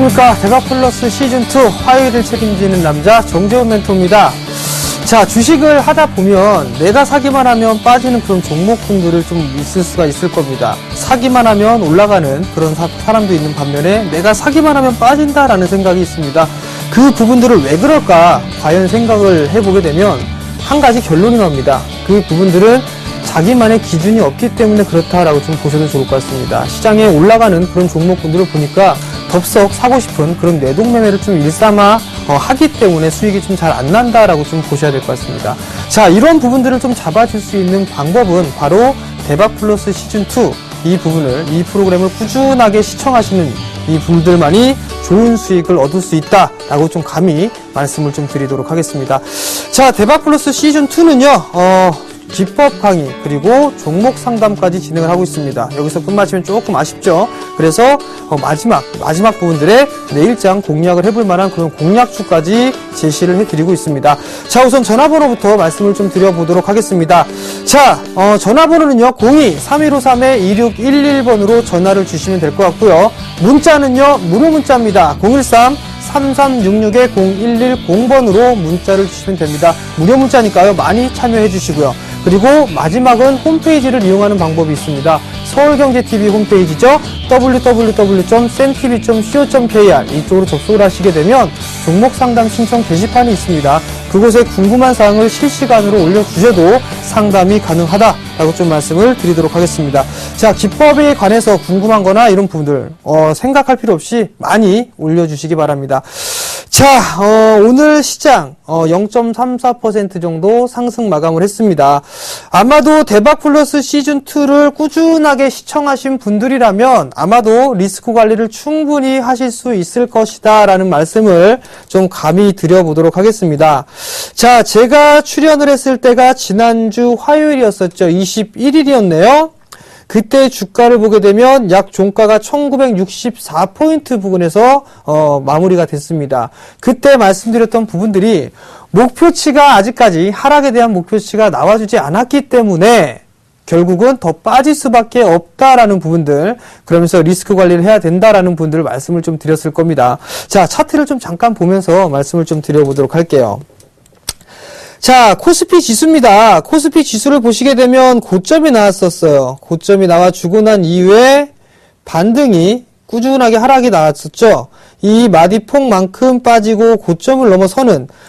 안녕하십니까. 대박플러스 시즌2 화요일을 책임지는 남자 정재훈 멘토입니다. 자, 주식을 하다 보면 내가 사기만 하면 빠지는 그런 종목군들을 좀 있을 수가 있을 겁니다. 사기만 하면 올라가는 그런 사람도 있는 반면에 내가 사기만 하면 빠진다라는 생각이 있습니다. 그 부분들을 왜 그럴까 과연 생각을 해보게 되면 한 가지 결론이 나옵니다. 그 부분들은 자기만의 기준이 없기 때문에 그렇다라고 좀 보셔도 좋을 것 같습니다. 시장에 올라가는 그런 종목군들을 보니까 덥석 사고 싶은 그런 뇌동매매를 좀 일삼아 하기 때문에 수익이 좀 잘 안 난다라고 좀 보셔야 될 것 같습니다. 자, 이런 부분들을 좀 잡아줄 수 있는 방법은 바로 대박플러스 시즌2 이 프로그램을 꾸준하게 시청하시는 이 분들만이 좋은 수익을 얻을 수 있다라고 좀 감히 말씀을 좀 드리도록 하겠습니다. 자, 대박플러스 시즌2는요, 기법 강의 그리고 종목 상담까지 진행을 하고 있습니다. 여기서 끝마치면 조금 아쉽죠. 그래서 마지막 부분들의 내일장 공략을 해볼 만한 그런 공략주까지 제시를 해드리고 있습니다. 자, 우선 전화번호부터 말씀을 좀 드려보도록 하겠습니다. 자, 전화번호는요 02-3153-2611번으로 전화를 주시면 될 것 같고요. 문자는요 무료 문자입니다. 013-3366-0110번으로 문자를 주시면 됩니다. 무료 문자니까요 많이 참여해 주시고요. 그리고 마지막은 홈페이지를 이용하는 방법이 있습니다. 서울경제TV 홈페이지죠. www.sentv.co.kr 이쪽으로 접속을 하시게 되면 종목 상담 신청 게시판이 있습니다. 그곳에 궁금한 사항을 실시간으로 올려주셔도 상담이 가능하다라고 좀 말씀을 드리도록 하겠습니다. 자, 기법에 관해서 궁금한 거나 이런 부분들 생각할 필요 없이 많이 올려주시기 바랍니다. 자, 오늘 시장 0.34% 정도 상승 마감을 했습니다. 아마도 대박플러스 시즌2를 꾸준하게 시청하신 분들이라면 아마도 리스크 관리를 충분히 하실 수 있을 것이다 라는 말씀을 좀 감히 드려보도록 하겠습니다. 자, 제가 출연을 했을 때가 지난주 화요일이었었죠. 21일이었네요. 그때 주가를 보게 되면 약 종가가 1964포인트 부근에서 마무리가 됐습니다. 그때 말씀드렸던 부분들이 목표치가 아직까지 하락에 대한 목표치가 나와주지 않았기 때문에 결국은 더 빠질 수밖에 없다라는 부분들, 그러면서 리스크 관리를 해야 된다라는 부분들을 말씀을 좀 드렸을 겁니다. 자, 차트를 좀 잠깐 보면서 말씀을 좀 드려보도록 할게요. 자, 코스피 지수입니다. 코스피 지수를 보시게 되면 고점이 나왔었어요. 고점이 나와주고 난 이후에 반등이 꾸준하게 하락이 나왔었죠. 이 마디폭만큼 빠지고 고점을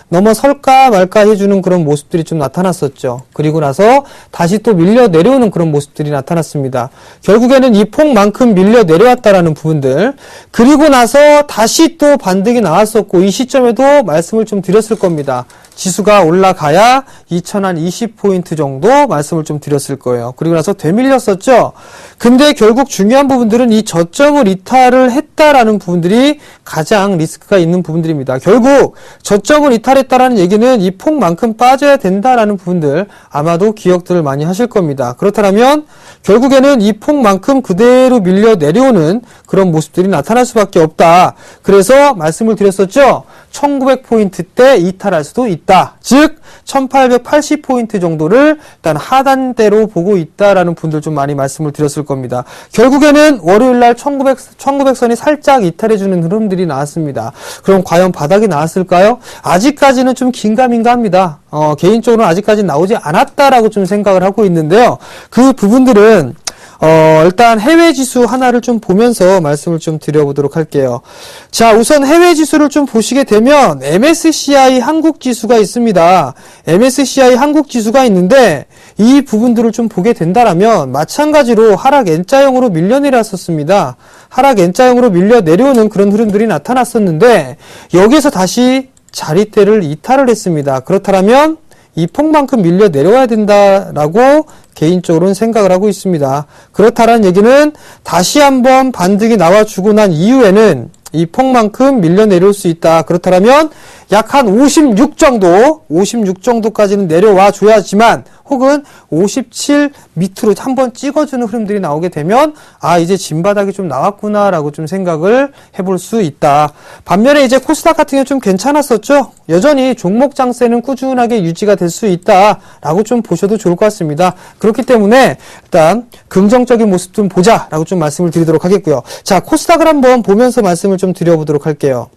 넘어설까 말까 해주는 그런 모습들이 좀 나타났었죠. 그리고 나서 다시 또 밀려 내려오는 그런 모습들이 나타났습니다. 결국에는 이 폭만큼 밀려 내려왔다라는 부분들, 그리고 나서 다시 또 반등이 나왔었고, 이 시점에도 말씀을 좀 드렸을 겁니다. 지수가 올라가야 2020포인트 정도 말씀을 좀 드렸을 거예요. 그리고 나서 되밀렸었죠. 근데 결국 중요한 부분들은 이 저점을 이탈을 했다라는 부분들이 가장 리스크가 있는 부분들입니다. 결국 저점을 이탈했다라는 얘기는 이 폭만큼 빠져야 된다라는 부분들 아마도 기억들을 많이 하실 겁니다. 그렇다면 결국에는 이 폭만큼 그대로 밀려 내려오는 그런 모습들이 나타날 수밖에 없다. 그래서 말씀을 드렸었죠. 1900포인트 때 이탈할 수도 있다. 즉 1880포인트 정도를 일단 하단대로 보고 있다라는 분들 좀 많이 말씀을 드렸을 겁니다. 결국에는 월요일날 1900선이 살짝 이탈해주는 흐름들이 나왔습니다. 그럼 과연 바닥이 나왔을까요? 아직까지는 좀 긴가민가합니다. 개인적으로는 아직까지 나오지 않았다라고 좀 생각을 하고 있는데요. 그 부분들은 일단 해외 지수 하나를 좀 보면서 말씀을 좀 드려보도록 할게요. 자, 우선 해외 지수를 좀 보시게 되면 MSCI 한국 지수가 있습니다. MSCI 한국 지수가 있는데 이 부분들을 좀 보게 된다라면 마찬가지로 하락 N자형으로 밀려 내려왔었습니다. 하락 N자형으로 밀려 내려오는 그런 흐름들이 나타났었는데 여기에서 다시 자리대를 이탈을 했습니다. 그렇다면 이 폭만큼 밀려 내려와야 된다라고 개인적으로는 생각을 하고 있습니다. 그렇다는 얘기는 다시 한번 반등이 나와주고 난 이후에는 이 폭만큼 밀려 내려올 수 있다. 그렇다면 약 한 56 정도까지는 내려와 줘야지만, 혹은 57 밑으로 한번 찍어주는 흐름들이 나오게 되면 이제 진바닥이 좀 나왔구나라고 좀 생각을 해볼 수 있다. 반면에 이제 코스닥 같은 경우 좀 괜찮았었죠. 여전히 종목 장세는 꾸준하게 유지가 될 수 있다라고 좀 보셔도 좋을 것 같습니다. 그렇기 때문에 일단 긍정적인 모습 좀 보자라고 좀 말씀을 드리도록 하겠고요. 자, 코스닥을 한번 보면서 말씀을 좀 드려보도록 할게요.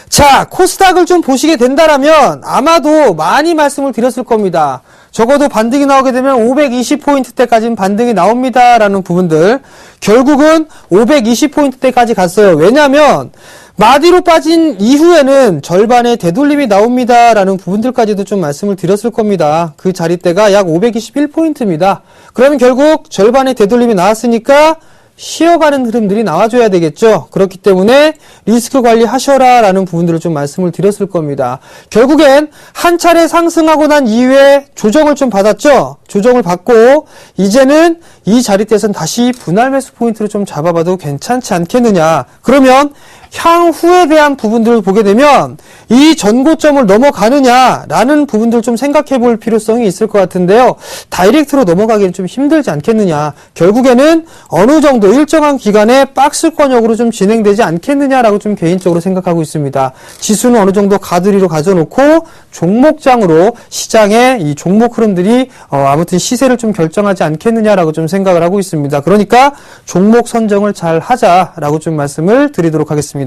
자, 코스닥을 좀 보시게 된다라면 아마도 많이 말씀을 드렸을 겁니다. 적어도 반등이 나오게 되면 520포인트대까지는 반등이 나옵니다라는 부분들. 결국은 520포인트대까지 갔어요. 왜냐하면 마디로 빠진 이후에는 절반의 되돌림이 나옵니다라는 부분들까지도 좀 말씀을 드렸을 겁니다. 그 자리대가 약 521포인트입니다. 그러면 결국 절반의 되돌림이 나왔으니까 쉬어가는 흐름들이 나와줘야 되겠죠. 그렇기 때문에 리스크 관리하셔라 라는 부분들을 좀 말씀을 드렸을 겁니다. 결국엔 한 차례 상승하고 난 이후에 조정을 좀 받았죠. 조정을 받고 이제는 이 자리대에서는 다시 분할 매수 포인트를 좀 잡아봐도 괜찮지 않겠느냐. 그러면 향후에 대한 부분들을 보게 되면 이 전고점을 넘어가느냐라는 부분들 좀 생각해 볼 필요성이 있을 것 같은데요. 다이렉트로 넘어가기는 좀 힘들지 않겠느냐. 결국에는 어느 정도 일정한 기간에 박스권역으로 좀 진행되지 않겠느냐라고 좀 개인적으로 생각하고 있습니다. 지수는 어느 정도 가두리로 가져놓고 종목장으로 시장의 이 종목 흐름들이 아무튼 시세를 좀 결정하지 않겠느냐라고 좀 생각을 하고 있습니다. 그러니까 종목 선정을 잘 하자라고 좀 말씀을 드리도록 하겠습니다.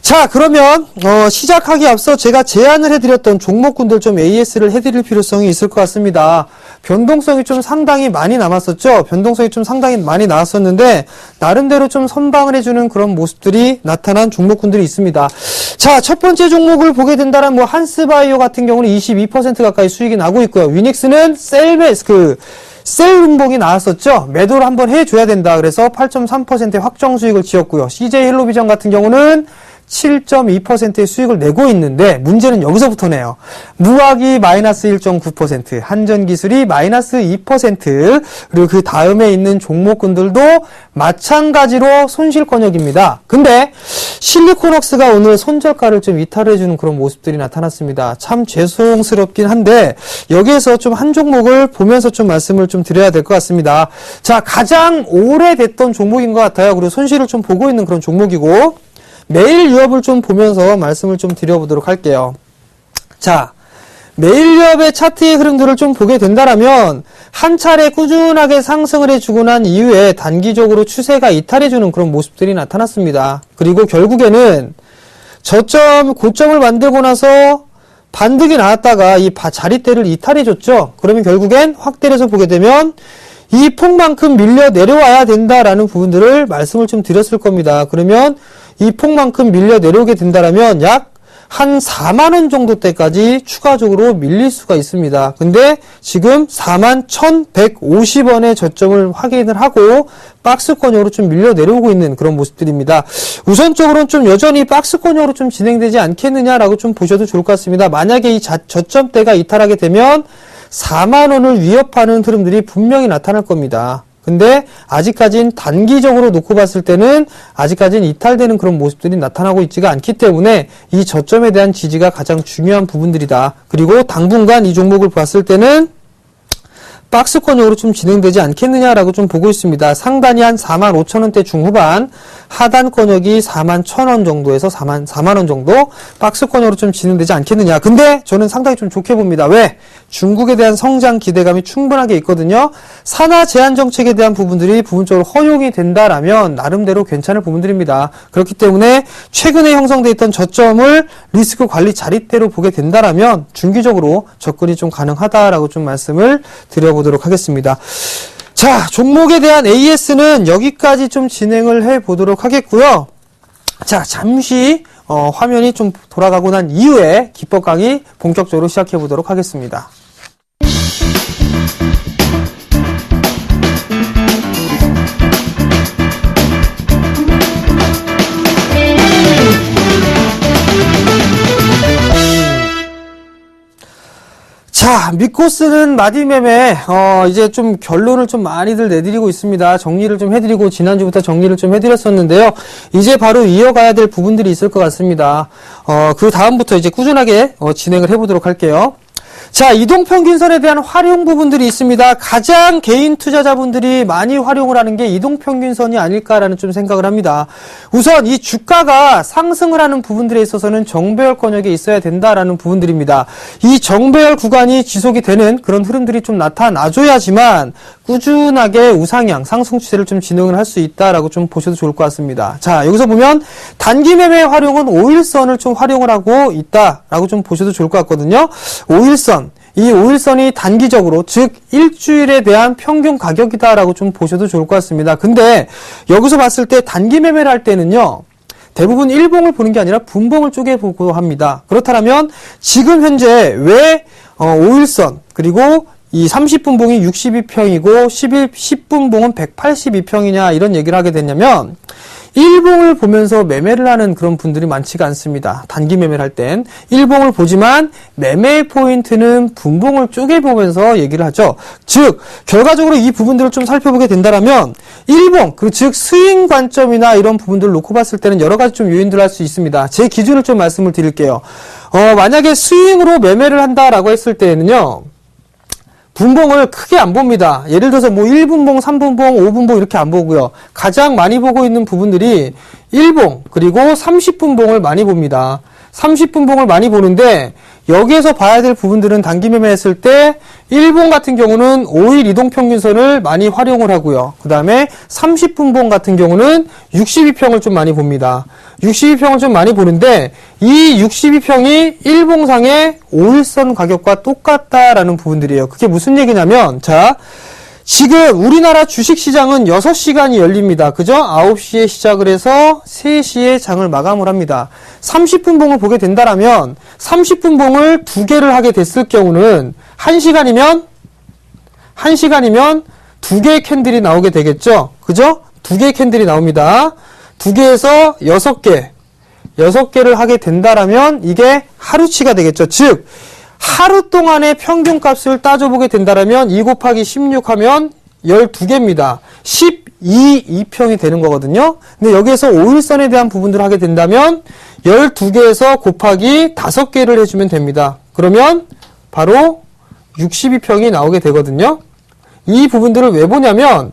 자, 그러면 시작하기 앞서 제가 제안을 해드렸던 종목군들 좀 AS를 해드릴 필요성이 있을 것 같습니다. 변동성이 좀 상당히 많이 남았었죠. 변동성이 좀 상당히 많이 나왔었는데 나름대로 좀 선방을 해주는 그런 모습들이 나타난 종목군들이 있습니다. 자, 첫 번째 종목을 보게 된다면 뭐 한스바이오 같은 경우는 22% 가까이 수익이 나고 있고요. 위닉스는 셀 음봉이 나왔었죠. 매도를 한번 해줘야 된다. 그래서 8.3%의 확정 수익을 지었고요. CJ 헬로비전 같은 경우는 7.2%의 수익을 내고 있는데 문제는 여기서부터네요. 무학이 마이너스 1.9%, 한전기술이 마이너스 2%, 그리고 그 다음에 있는 종목군들도 마찬가지로 손실권역입니다. 근데 실리콘웍스가 오늘 손절가를 좀 이탈해주는 그런 모습들이 나타났습니다. 참 죄송스럽긴 한데 여기에서 좀 한 종목을 보면서 좀 말씀을 좀 드려야 될 것 같습니다. 자, 가장 오래됐던 종목인 것 같아요. 그리고 손실을 좀 보고 있는 그런 종목이고 매일 유업을 좀 보면서 말씀을 좀 드려보도록 할게요. 자, 매일 유업의 차트의 흐름들을 좀 보게 된다면 한 차례 꾸준하게 상승을 해주고 난 이후에 단기적으로 추세가 이탈해주는 그런 모습들이 나타났습니다. 그리고 결국에는 저점, 고점을 만들고 나서 반등이 나왔다가 이 자리대를 이탈해줬죠. 그러면 결국엔 확대를 해서 보게 되면 이 폭만큼 밀려 내려와야 된다라는 부분들을 말씀을 좀 드렸을 겁니다. 그러면 이 폭만큼 밀려 내려오게 된다라면 약 한 4만원 정도 때까지 추가적으로 밀릴 수가 있습니다. 근데 지금 41,150원의 저점을 확인을 하고 박스권역으로 좀 밀려 내려오고 있는 그런 모습들입니다. 우선적으로는 좀 여전히 박스권역으로 좀 진행되지 않겠느냐라고 좀 보셔도 좋을 것 같습니다. 만약에 이 저점대가 이탈하게 되면 4만원을 위협하는 흐름들이 분명히 나타날 겁니다. 근데 아직까진 단기적으로 놓고 봤을 때는 아직까진 이탈되는 그런 모습들이 나타나고 있지가 않기 때문에 이 저점에 대한 지지가 가장 중요한 부분들이다. 그리고 당분간 이 종목을 봤을 때는 박스권역으로 좀 진행되지 않겠느냐라고 좀 보고 있습니다. 상단이 한 45,000원대 중후반, 하단권역이 41,000원 정도에서 4만원 정도 박스권역으로 좀 진행되지 않겠느냐. 근데 저는 상당히 좀 좋게 봅니다. 왜? 중국에 대한 성장 기대감이 충분하게 있거든요. 산하 제한 정책에 대한 부분들이 부분적으로 허용이 된다라면 나름대로 괜찮을 부분들입니다. 그렇기 때문에 최근에 형성되어 있던 저점을 리스크 관리 자리대로 보게 된다라면 중기적으로 접근이 좀 가능하다라고 좀 말씀을 드려보도록 하겠습니다. 자, 종목에 대한 AS는 여기까지 좀 진행을 해보도록 하겠고요. 자, 잠시 화면이 좀 돌아가고 난 이후에 기법 강의 본격적으로 시작해보도록 하겠습니다. 자, 믿고 쓰는 마디매매, 이제 좀 결론을 좀 많이들 내드리고 있습니다. 정리를 좀 해드리고, 지난주부터 정리를 좀 해드렸었는데요. 이제 바로 이어가야 될 부분들이 있을 것 같습니다. 그 다음부터 이제 꾸준하게 진행을 해보도록 할게요. 자, 이동평균선에 대한 활용 부분들이 있습니다. 가장 개인 투자자분들이 많이 활용을 하는 게 이동평균선이 아닐까라는 좀 생각을 합니다. 우선 이 주가가 상승을 하는 부분들에 있어서는 정배열 권역에 있어야 된다라는 부분들입니다. 이 정배열 구간이 지속이 되는 그런 흐름들이 좀 나타나줘야지만 꾸준하게 우상향, 상승 추세를 좀 진행을 할 수 있다라고 좀 보셔도 좋을 것 같습니다. 자, 여기서 보면 단기 매매 활용은 5일선을 좀 활용을 하고 있다라고 좀 보셔도 좋을 것 같거든요. 5일선. 이 5일선이 단기적으로, 즉 일주일에 대한 평균 가격이다라고 좀 보셔도 좋을 것 같습니다. 근데 여기서 봤을 때 단기 매매를 할 때는요, 대부분 일봉을 보는 게 아니라 분봉을 쪼개보고 합니다. 그렇다면 지금 현재 왜 5일선 그리고 이 30분봉이 62평이고 10분봉은 182평이냐 이런 얘기를 하게 됐냐면, 일봉을 보면서 매매를 하는 그런 분들이 많지가 않습니다. 단기 매매를 할 땐 일봉을 보지만 매매 포인트는 분봉을 쪼개보면서 얘기를 하죠. 즉 결과적으로 이 부분들을 좀 살펴보게 된다면 일봉, 즉 스윙 관점이나 이런 부분들을 놓고 봤을 때는 여러 가지 좀 요인들을 할 수 있습니다. 제 기준을 좀 말씀을 드릴게요. 만약에 스윙으로 매매를 한다라고 했을 때는요, 분봉을 크게 안 봅니다. 예를 들어서 뭐 1분봉, 3분봉, 5분봉 이렇게 안 보고요. 가장 많이 보고 있는 부분들이 1봉 그리고 30분봉을 많이 봅니다. 30분봉을 많이 보는데 여기에서 봐야 될 부분들은 단기 매매했을 때 1봉 같은 경우는 5일 이동평균선을 많이 활용을 하고요. 그 다음에 30분봉 같은 경우는 62평을 좀 많이 봅니다. 62평을 좀 많이 보는데 이 62평이 일봉상의 5일선 가격과 똑같다라는 부분들이에요. 그게 무슨 얘기냐면, 자, 지금 우리나라 주식시장은 6시간이 열립니다. 그죠? 9시에 시작을 해서 3시에 장을 마감을 합니다. 30분봉을 보게 된다면 30분봉을 2개를 하게 됐을 경우는 1시간이면 2개의 캔들이 나오게 되겠죠? 그죠? 2개의 캔들이 나옵니다. 2개에서 6개를 하게 된다면 이게 하루치가 되겠죠. 즉 하루 동안의 평균값을 따져보게 된다면 2 곱하기 16 하면 12개입니다. 2평이 되는 거거든요. 근데 여기에서 5일선에 대한 부분들을 하게 된다면 12개에서 곱하기 5개를 해주면 됩니다. 그러면 바로 62평이 나오게 되거든요. 이 부분들을 왜 보냐면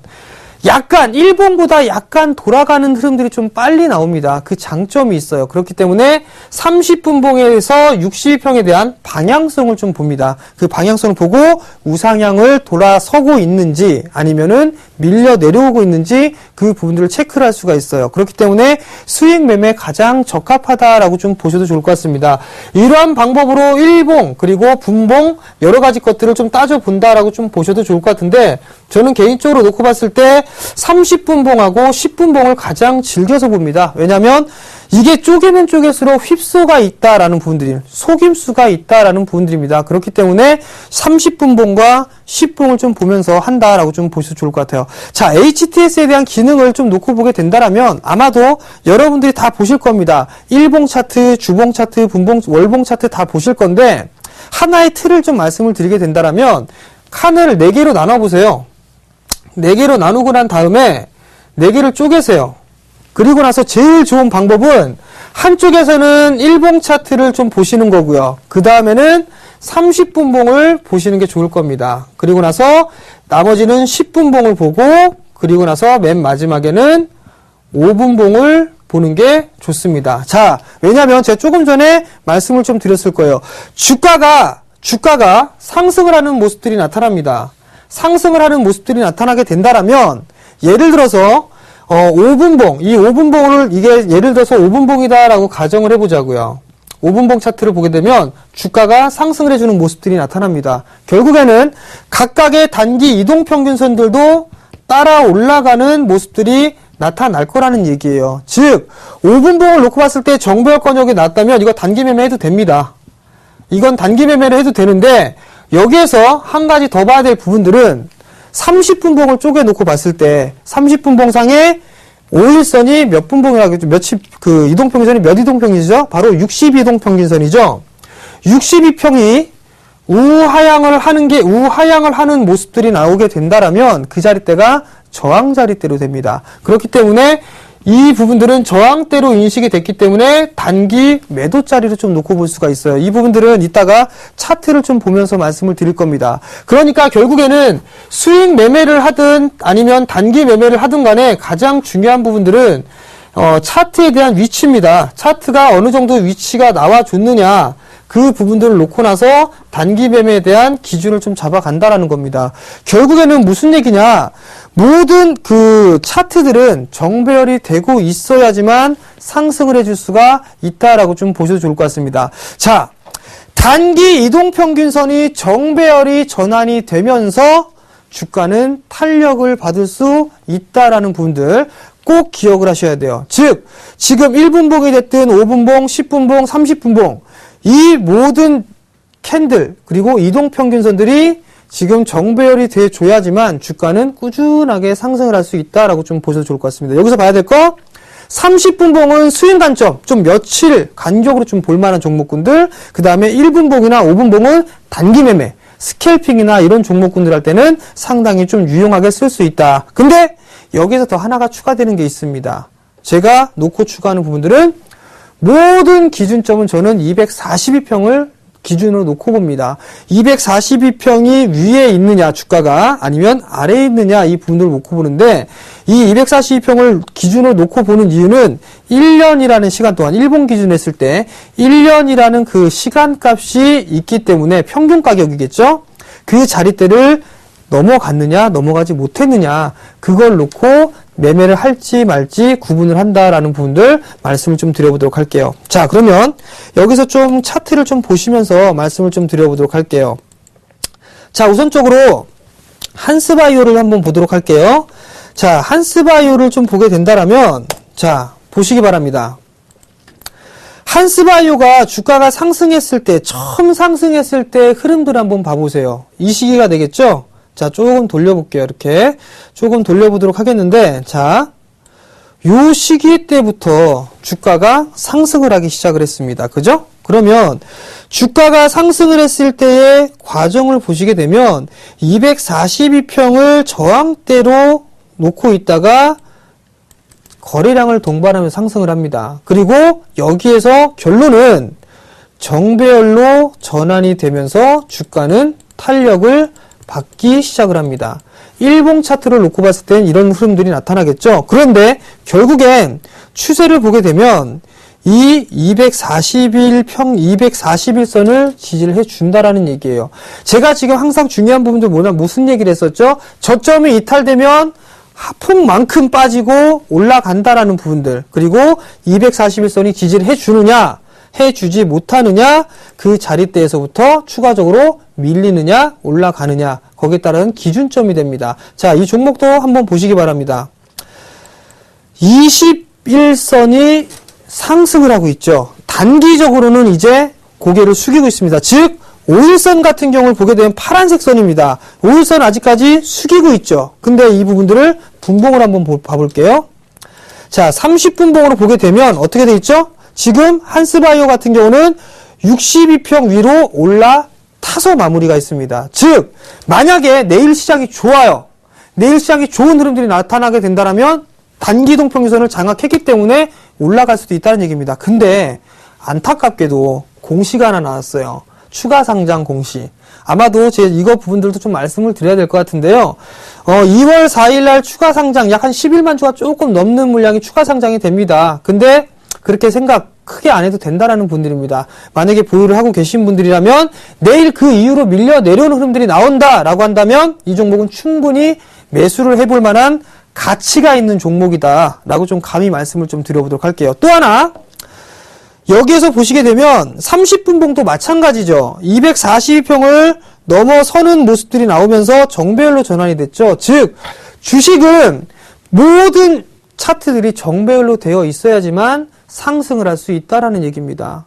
약간 일봉보다 약간 돌아가는 흐름들이 좀 빨리 나옵니다. 그 장점이 있어요. 그렇기 때문에 30분봉에서 62평에 대한 방향성을 좀 봅니다. 그 방향성을 보고 우상향을 돌아서고 있는지 아니면은 밀려 내려오고 있는지 그 부분들을 체크를 할 수가 있어요. 그렇기 때문에 수익 매매에 가장 적합하다라고 좀 보셔도 좋을 것 같습니다. 이러한 방법으로 일봉 그리고 분봉 여러 가지 것들을 좀 따져본다라고 좀 보셔도 좋을 것 같은데, 저는 개인적으로 놓고 봤을 때 30분봉하고 10분봉을 가장 즐겨서 봅니다. 왜냐하면 이게 쪼개면 쪼갤수록 휩소가 있다라는 부분들이, 속임수가 있다라는 부분들입니다. 그렇기 때문에 30분봉과 10봉을 좀 보면서 한다라고 좀 보셔도 좋을 것 같아요. 자, HTS에 대한 기능을 좀 놓고 보게 된다면 아마도 여러분들이 다 보실 겁니다. 일봉 차트, 주봉 차트, 분봉, 월봉 차트 다 보실 건데, 하나의 틀을 좀 말씀을 드리게 된다면 칸을 4개로 나눠보세요. 4개로 나누고 난 다음에 4개를 쪼개세요. 그리고 나서 제일 좋은 방법은 한쪽에서는 일봉 차트를 좀 보시는 거고요. 그 다음에는 30분봉을 보시는 게 좋을 겁니다. 그리고 나서 나머지는 10분봉을 보고, 그리고 나서 맨 마지막에는 5분봉을 보는 게 좋습니다. 자, 왜냐면 제가 조금 전에 말씀을 좀 드렸을 거예요. 주가가 상승을 하는 모습들이 나타납니다. 상승을 하는 모습들이 나타나게 된다면, 예를 들어서 5분봉, 이 5분봉을 이게 예를 들어서 5분봉이다라고 가정을 해보자고요. 5분봉 차트를 보게 되면 주가가 상승을 해주는 모습들이 나타납니다. 결국에는 각각의 단기 이동평균선들도 따라 올라가는 모습들이 나타날 거라는 얘기예요. 즉 5분봉을 놓고 봤을 때 정배열 권역이 났다면 이거 단기 매매 해도 됩니다. 이건 단기 매매를 해도 되는데, 여기에서 한 가지 더 봐야 될 부분들은 30분봉을 쪼개 놓고 봤을 때 30분봉상에 5일선이 몇 분봉이라고 했죠? 이동평균선이 몇 이동평균이죠? 바로 62이동평균선이죠. 62평이 우하향을 하는 모습들이 나오게 된다면 그 자리대가 저항 자리대로 됩니다. 그렇기 때문에 이 부분들은 저항대로 인식이 됐기 때문에 단기 매도 자리를 좀 놓고 볼 수가 있어요. 이 부분들은 이따가 차트를 좀 보면서 말씀을 드릴 겁니다. 그러니까 결국에는 수익 매매를 하든 아니면 단기 매매를 하든 간에 가장 중요한 부분들은 차트에 대한 위치입니다. 차트가 어느 정도 위치가 나와줬느냐, 그 부분들을 놓고 나서 단기 매매에 대한 기준을 좀 잡아간다라는 겁니다. 결국에는 무슨 얘기냐, 모든 그 차트들은 정배열이 되고 있어야지만 상승을 해줄 수가 있다라고 좀 보셔도 좋을 것 같습니다. 자, 단기 이동평균선이 정배열이 전환이 되면서 주가는 탄력을 받을 수 있다라는 부분들 꼭 기억을 하셔야 돼요. 즉, 지금 1분봉이 됐든 5분봉, 10분봉, 30분봉, 이 모든 캔들 그리고 이동평균선들이 지금 정배열이 돼줘야지만 주가는 꾸준하게 상승을 할 수 있다라고 좀 보셔도 좋을 것 같습니다. 여기서 봐야 될 거, 30분봉은 수익 관점, 좀 며칠 간격으로 좀 볼만한 종목군들, 그 다음에 1분봉이나 5분봉은 단기 매매, 스캘핑이나 이런 종목군들 할 때는 상당히 좀 유용하게 쓸 수 있다. 근데 여기서 더 하나가 추가되는 게 있습니다. 제가 놓고 추가하는 부분들은 모든 기준점은 저는 242평을 기준으로 놓고 봅니다. 242평이 위에 있느냐 주가가 아니면 아래에 있느냐 이 부분들을 놓고 보는데, 이 242평을 기준으로 놓고 보는 이유는 1년이라는 시간 동안, 일본 기준 했을 때 1년이라는 그 시간값이 있기 때문에 평균 가격이겠죠. 그 자리대를 넘어갔느냐 넘어가지 못했느냐 그걸 놓고 매매를 할지 말지 구분을 한다라는 부분들 말씀을 좀 드려보도록 할게요. 자, 그러면 여기서 좀 차트를 좀 보시면서 말씀을 좀 드려보도록 할게요. 자, 우선적으로 한스바이오를 한번 보도록 할게요. 자, 한스바이오를 좀 보게 된다라면, 자, 보시기 바랍니다. 한스바이오가 주가가 상승했을 때, 처음 상승했을 때 흐름들 한번 봐보세요. 이 시기가 되겠죠? 자, 조금 돌려볼게요. 이렇게 조금 돌려보도록 하겠는데, 자, 요 시기 때부터 주가가 상승을 하기 시작을 했습니다. 그죠? 그러면 주가가 상승을 했을 때의 과정을 보시게 되면 242평을 저항대로 놓고 있다가 거래량을 동반하면서 상승을 합니다. 그리고 여기에서 결론은 정배열로 전환이 되면서 주가는 탄력을 받기 시작을 합니다. 일봉 차트를 놓고 봤을 땐 이런 흐름들이 나타나겠죠. 그런데 결국엔 추세를 보게 되면 이 241선을 지지를 해준다라는 얘기예요. 제가 지금 항상 중요한 부분들 무슨 얘기를 했었죠? 저점이 이탈되면 하폭만큼 빠지고 올라간다라는 부분들, 그리고 241선이 지지를 해주느냐 해주지 못하느냐, 그 자리대에서부터 추가적으로 밀리느냐 올라가느냐, 거기에 따른 기준점이 됩니다. 자, 이 종목도 한번 보시기 바랍니다. 21선이 상승을 하고 있죠. 단기적으로는 이제 고개를 숙이고 있습니다. 즉 5일선 같은 경우를 보게 되면 파란색 선입니다. 5일선 아직까지 숙이고 있죠. 근데 이 부분들을 분봉을 한번 봐볼게요. 자, 30분봉으로 보게 되면 어떻게 돼 있죠? 지금 한스바이오 같은 경우는 62평 위로 올라타서 마무리가 있습니다. 즉 만약에 내일 시장이 좋아요. 내일 시장이 좋은 흐름들이 나타나게 된다면 단기 이동평균선을 장악했기 때문에 올라갈 수도 있다는 얘기입니다. 근데 안타깝게도 공시가 하나 나왔어요. 추가 상장 공시. 아마도 제 이거 부분들도 좀 말씀을 드려야 될 것 같은데요. 2월 4일 날 추가 상장 약 한 11만 주가 조금 넘는 물량이 추가 상장이 됩니다. 근데 그렇게 생각 크게 안 해도 된다라는 분들입니다. 만약에 보유를 하고 계신 분들이라면 내일 그 이후로 밀려 내려오는 흐름들이 나온다라고 한다면 이 종목은 충분히 매수를 해볼 만한 가치가 있는 종목이다라고 좀 감히 말씀을 좀 드려보도록 할게요. 또 하나, 여기에서 보시게 되면 30분봉도 마찬가지죠. 242평을 넘어서는 모습들이 나오면서 정배열로 전환이 됐죠. 즉 주식은 모든 차트들이 정배열로 되어 있어야지만 상승을 할 수 있다라는 얘기입니다.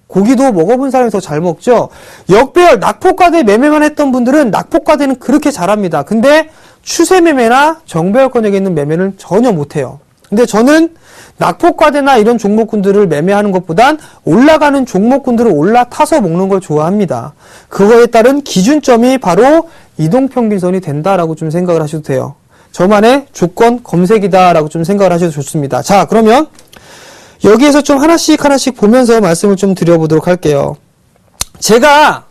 고기도 먹어본 사람이 더 잘 먹죠. 역배열, 낙폭과대 매매만 했던 분들은 낙폭과대는 그렇게 잘합니다. 근데 추세 매매나 정배열권역에 있는 매매는 전혀 못해요. 근데 저는 낙폭과대나 이런 종목군들을 매매하는 것보단 올라가는 종목군들을 올라타서 먹는 걸 좋아합니다. 그거에 따른 기준점이 바로 이동평균선이 된다라고 좀 생각을 하셔도 돼요. 저만의 조건 검색이다라고 좀 생각을 하셔도 좋습니다. 자, 그러면 여기에서 좀 하나씩 보면서 말씀을 좀 드려보도록 할게요. 제가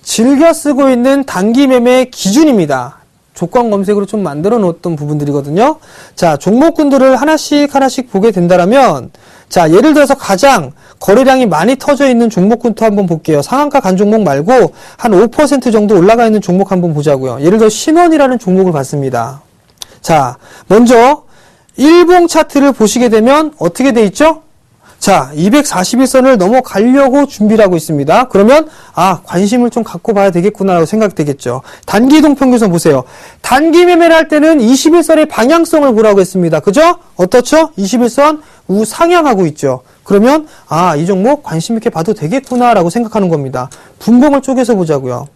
즐겨 쓰고 있는 단기 매매 기준입니다. 조건 검색으로 좀 만들어 놓았던 부분들이거든요. 자, 종목군들을 하나씩 보게 된다면, 자, 예를 들어서 가장 거래량이 많이 터져 있는 종목군도 한번 볼게요. 상한가 간 종목 말고 한 5% 정도 올라가 있는 종목 한번 보자고요. 예를 들어 신원이라는 종목을 봤습니다. 자, 먼저 일봉 차트를 보시게 되면 어떻게 돼 있죠? 자, 241선을 넘어가려고 준비를 하고 있습니다. 그러면 관심을 좀 갖고 봐야 되겠구나라고 생각되겠죠. 단기 이동평균선 보세요. 단기 매매를 할 때는 21선의 방향성을 보라고 했습니다. 그죠? 어떻죠? 21선 우상향하고 있죠. 그러면 이 종목 관심 있게 봐도 되겠구나라고 생각하는 겁니다. 분봉을 쪼개서 보자고요.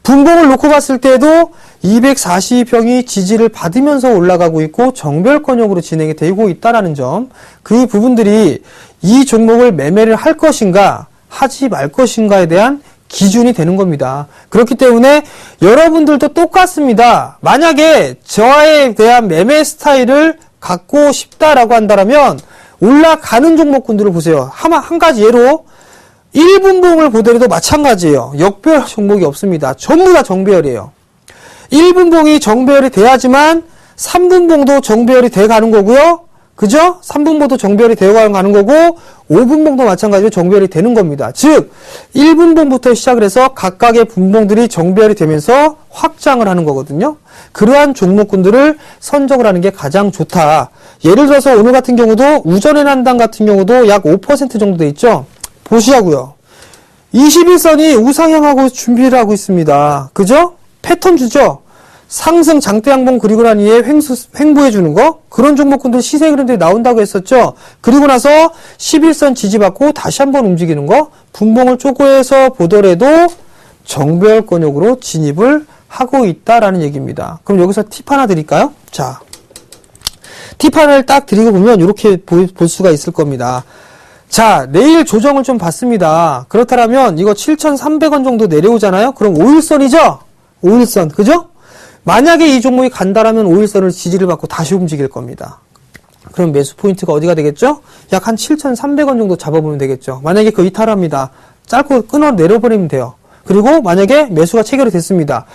분봉을 놓고 봤을 때도 242평이 지지를 받으면서 올라가고 있고 정별권역으로 진행이 되고 있다는 점, 그 부분들이 이 종목을 매매를 할 것인가 하지 말 것인가에 대한 기준이 되는 겁니다. 그렇기 때문에 여러분들도 똑같습니다. 만약에 저에 대한 매매 스타일을 갖고 싶다라고 한다면 올라가는 종목군들을 보세요. 한 가지 예로 1분봉을 보더라도 마찬가지예요. 역별 종목이 없습니다. 전부 다 정배열이에요. 1분봉이 정배열이 돼야지만 3분봉도 정배열이 돼 가는 거고요. 그죠? 3분봉도 정배열이 되어 가는 거고 5분봉도 마찬가지로 정배열이 되는 겁니다. 즉 1분봉부터 시작을 해서 각각의 분봉들이 정배열이 되면서 확장을 하는 거거든요. 그러한 종목군들을 선적을 하는 게 가장 좋다. 예를 들어서 오늘 같은 경우도 우전의 난당 같은 경우도 약 5% 정도 돼 있죠. 보시자고요. 21선이 우상향하고 준비를 하고 있습니다. 그죠? 패턴 주죠? 상승 장대 양봉 그리고 난 이후에 횡보해주는 거? 그런 종목군들 시세 그런데 나온다고 했었죠? 그리고 나서 11선 지지받고 다시 한번 움직이는 거? 분봉을 쪼개서 보더라도 정배열권역으로 진입을 하고 있다라는 얘기입니다. 그럼 여기서 팁 하나 드릴까요? 자, 팁 하나를 딱 드리고 보면 이렇게 볼 수가 있을 겁니다. 자, 내일 조정을 좀 받습니다. 그렇다면 이거 7,300원 정도 내려오잖아요? 그럼 5일선이죠? 5일선, 그죠? 만약에 이 종목이 간다라면 5일선을 지지를 받고 다시 움직일 겁니다. 그럼 매수 포인트가 어디가 되겠죠? 약 한 7,300원 정도 잡아보면 되겠죠. 만약에 그 이탈합니다. 짧고 끊어 내려버리면 돼요. 그리고 만약에 매수가 체결이 됐습니다.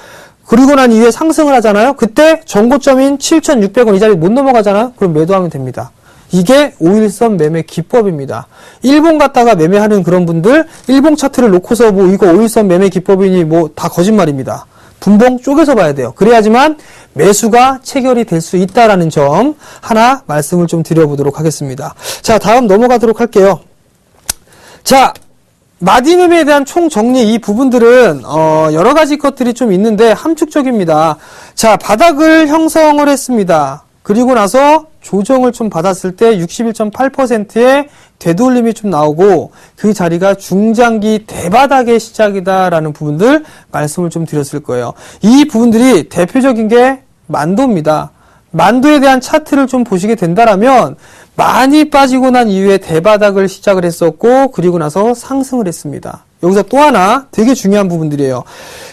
그리고 난 이후에 상승을 하잖아요? 그때 정고점인 7,600원 이 자리 못 넘어가잖아요? 그럼 매도하면 됩니다. 이게 5일선 매매 기법입니다. 일본 갔다가 매매하는 그런 분들, 일본 차트를 놓고서 뭐 이거 5일선 매매 기법이니 뭐 다 거짓말입니다. 분봉 쪼개서 봐야 돼요. 그래야지만 매수가 체결이 될 수 있다라는 점 하나 말씀을 좀 드려보도록 하겠습니다. 자, 다음 넘어가도록 할게요. 자, 마디 매매에 대한 총 정리 이 부분들은 여러 가지 것들이 좀 있는데 함축적입니다. 자, 바닥을 형성을 했습니다. 그리고 나서 조정을 좀 받았을 때 61.8%의 되돌림이 좀 나오고 그 자리가 중장기 대바닥의 시작이다라는 부분들 말씀을 좀 드렸을 거예요. 이 부분들이 대표적인 게 만도입니다. 만도에 대한 차트를 좀 보시게 된다라면 많이 빠지고 난 이후에 대바닥을 시작을 했었고 그리고 나서 상승을 했습니다. 여기서 또 하나 되게 중요한 부분들이에요.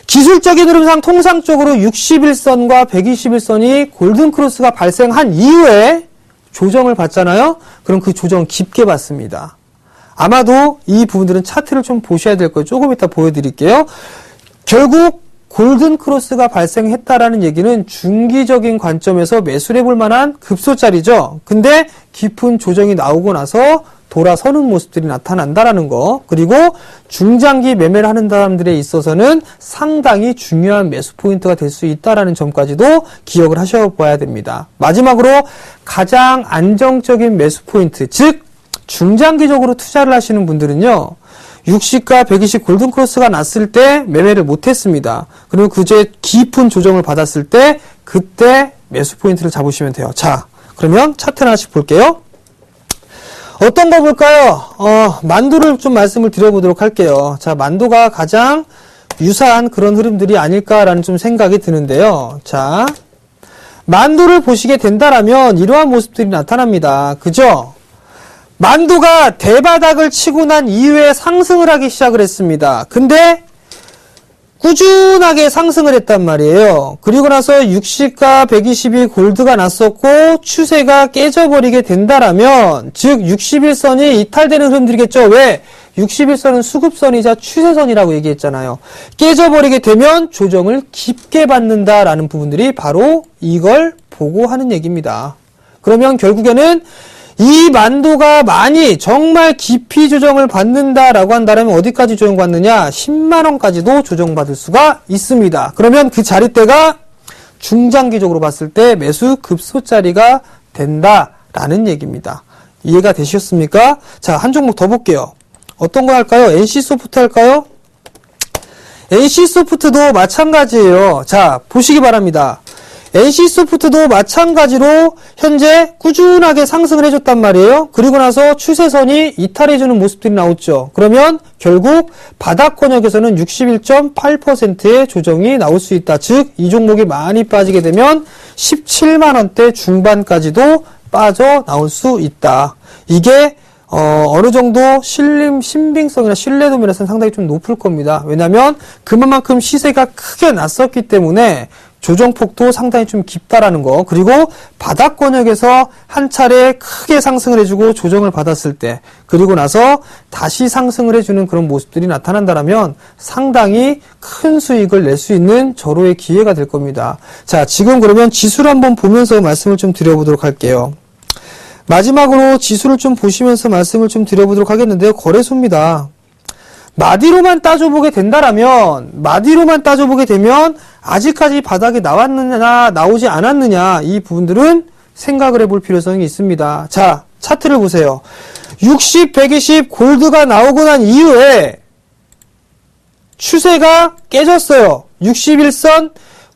기술적인 흐름상 통상적으로 61선과 121선이 골든크로스가 발생한 이후에 조정을 받잖아요. 그럼 그 조정 깊게 받습니다. 아마도 이 부분들은 차트를 좀 보셔야 될 거예요. 조금 이따 보여드릴게요. 결국 골든크로스가 발생했다라는 얘기는 중기적인 관점에서 매수를 해볼 만한 급소짜리죠. 근데 깊은 조정이 나오고 나서 돌아서는 모습들이 나타난다라는 거, 그리고 중장기 매매를 하는 사람들에 있어서는 상당히 중요한 매수 포인트가 될 수 있다라는 점까지도 기억을 하셔봐야 됩니다. 마지막으로 가장 안정적인 매수 포인트, 즉 중장기적으로 투자를 하시는 분들은요, 60과 120 골든크로스가 났을 때 매매를 못했습니다. 그리고 그제 깊은 조정을 받았을 때 그때 매수 포인트를 잡으시면 돼요. 자, 그러면 차트 하나씩 볼게요. 어떤 거 볼까요? 만도를 좀 말씀을 드려보도록 할게요. 자, 만도가 가장 유사한 그런 흐름들이 아닐까라는 좀 생각이 드는데요. 자, 만도를 보시게 된다라면 이러한 모습들이 나타납니다. 그죠? 만도가 대바닥을 치고 난 이후에 상승을 하기 시작을 했습니다. 근데 꾸준하게 상승을 했단 말이에요. 그리고 나서 60과 120이 골드가 났었고 추세가 깨져버리게 된다라면 즉 61선이 이탈되는 흐름들이겠죠. 왜? 61선은 수급선이자 추세선이라고 얘기했잖아요. 깨져버리게 되면 조정을 깊게 받는다라는 부분들이 바로 이걸 보고 하는 얘기입니다. 그러면 결국에는 이 만도가 많이 정말 깊이 조정을 받는다라고 한다면 어디까지 조정받느냐? 10만원까지도 조정받을 수가 있습니다. 그러면 그 자리대가 중장기적으로 봤을 때 매수 급소자리가 된다라는 얘기입니다. 이해가 되셨습니까? 자, 한 종목 더 볼게요. 어떤 거 할까요? NC소프트 할까요? NC소프트도 마찬가지예요. 자, 보시기 바랍니다. NC소프트도 마찬가지로 현재 꾸준하게 상승을 해줬단 말이에요. 그리고 나서 추세선이 이탈해주는 모습들이 나왔죠. 그러면 결국 바닥 권역에서는 61.8%의 조정이 나올 수 있다. 즉, 이 종목이 많이 빠지게 되면 17만원대 중반까지도 빠져나올 수 있다. 이게 어느 정도 신빙성이나 신뢰도면에서는 상당히 좀 높을 겁니다. 왜냐하면 그만큼 시세가 크게 났었기 때문에 조정폭도 상당히 좀 깊다라는 거, 그리고 바닥 권역에서 한 차례 크게 상승을 해주고 조정을 받았을 때, 그리고 나서 다시 상승을 해주는 그런 모습들이 나타난다라면 상당히 큰 수익을 낼 수 있는 절호의 기회가 될 겁니다. 자, 지금 그러면 지수를 한번 보면서 말씀을 좀 드려보도록 할게요. 마지막으로 지수를 좀 보시면서 말씀을 좀 드려보도록 하겠는데요. 거래소입니다. 마디로만 따져보게 된다라면, 아직까지 바닥에 나왔느냐, 나오지 않았느냐, 이 부분들은 생각을 해볼 필요성이 있습니다. 자, 차트를 보세요. 60, 120 골드가 나오고 난 이후에 추세가 깨졌어요. 61선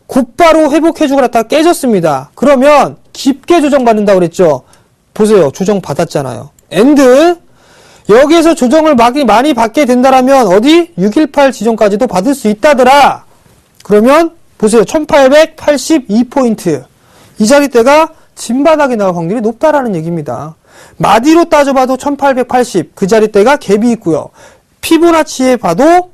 곧바로 회복해주고 났다가 깨졌습니다. 그러면 깊게 조정받는다고 그랬죠. 보세요. 조정 받았잖아요. 엔드. 여기에서 조정을 많이 받게 된다라면 어디? 618 지점까지도 받을 수 있다더라. 그러면 보세요. 1882포인트. 이 자리대가 진바닥에 나올 확률이 높다라는 얘기입니다. 마디로 따져봐도 1880. 그 자리대가 갭이 있고요. 피보나치에 봐도